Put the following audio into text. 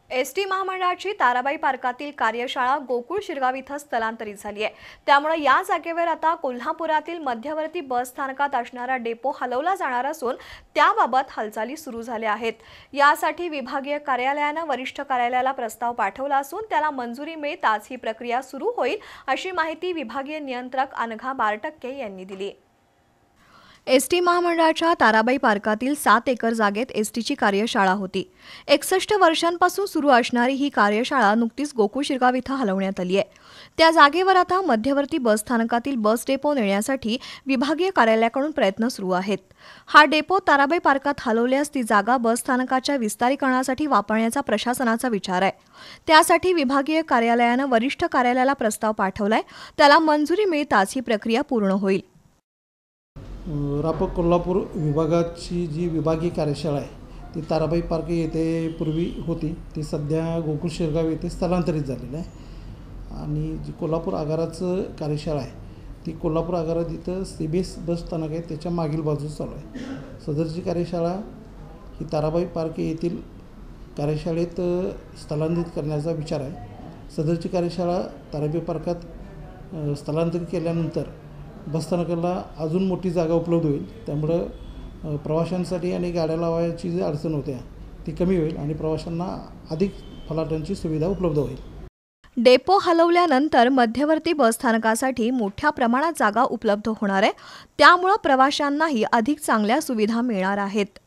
ST महामंडळाची ताराबाई पार्कातील कार्यशाळा गोकुळ शिरगाव इथं स्थलांतरित झाली आहे। त्यामुळे या जागेवर आता कोल्हापुरातील मध्यवर्ती बस स्थानकात असणारा डेपो हलवला जाणार असून त्याबाबत हालचाली सुरू झाल्या आहेत। यासाठी विभागीय कार्यालयाने वरिष्ठ कार्यालयाला प्रस्ताव पाठवला असून त्याला मंजुरी मिळताच ही प्रक्रिया सुरू होईल, अशी माहिती विभागीय नियंत्रक अनघा बारटक्के यांनी दिली। एसटी महामंडळाच्या ताराबाई पार्कातील 7 एकर जागेत एसटीची कार्यशाळा होती। 61 वर्षांपासून सुरू असणारी ही कार्यशाळा नुकतीच गोकुळ शिरगाव इथं हलवण्यात आली आहे। त्या जागेवर आता मध्यवर्ती बस स्थानकातील बस डेपो नेण्यासाठी विभागीय कार्यालयाकडून प्रयत्न सुरू आहेत। हा डेपो ताराबाई पार्कात हलवल्यास ती जागा बस स्थानकाच्या विस्तारीकरणासाठी वापरण्याचा प्रशासनाचा विचार आहे। त्यासाठी विभागीय कार्यालयाने वरिष्ठ कार्यालयाला प्रस्ताव पाठवलाय, त्याला मंजुरी मिळताच ही प्रक्रिया पूर्ण होईल। रापक कोल्हापूर विभागाची जी विभागीय कार्यशाळा आहे ती ताराबाई पार्क येथे पूर्वी होती, ती सध्या गोकुळ शिरगाव येथे स्थलांतरित झालेलं आहे। आणि जी कोल्हापूर आगाराचं कार्यशाळा आहे ती कोल्हापूर आगारात इथं CBS बस स्थानक आहे त्याच्या मागील बाजूस चालू आहे। सदरची कार्यशाळा ही ताराबाई पार्क येथील कार्यशाळेत स्थलांतरित करण्याचा विचार आहे। सदरची कार्यशाळा ताराबाई पार्कात स्थलांतरित केल्यानंतर बसस्थानकाला अजून मोठी जागा उपलब्ध होईल, त्यामुळे प्रवाशांसाठी आणि गाड्या लावायची जी अडचण होते ती कमी होईल आणि प्रवाशांना अधिक फलाटांची सुविधा उपलब्ध होईल। डेपो हलवल्यानंतर मध्यवर्ती बसस्थानकासाठी मोठ्या प्रमाणात जागा उपलब्ध होणार आहे, त्यामुळे प्रवाशांनाही अधिक चांगल्या सुविधा मिळणार आहेत।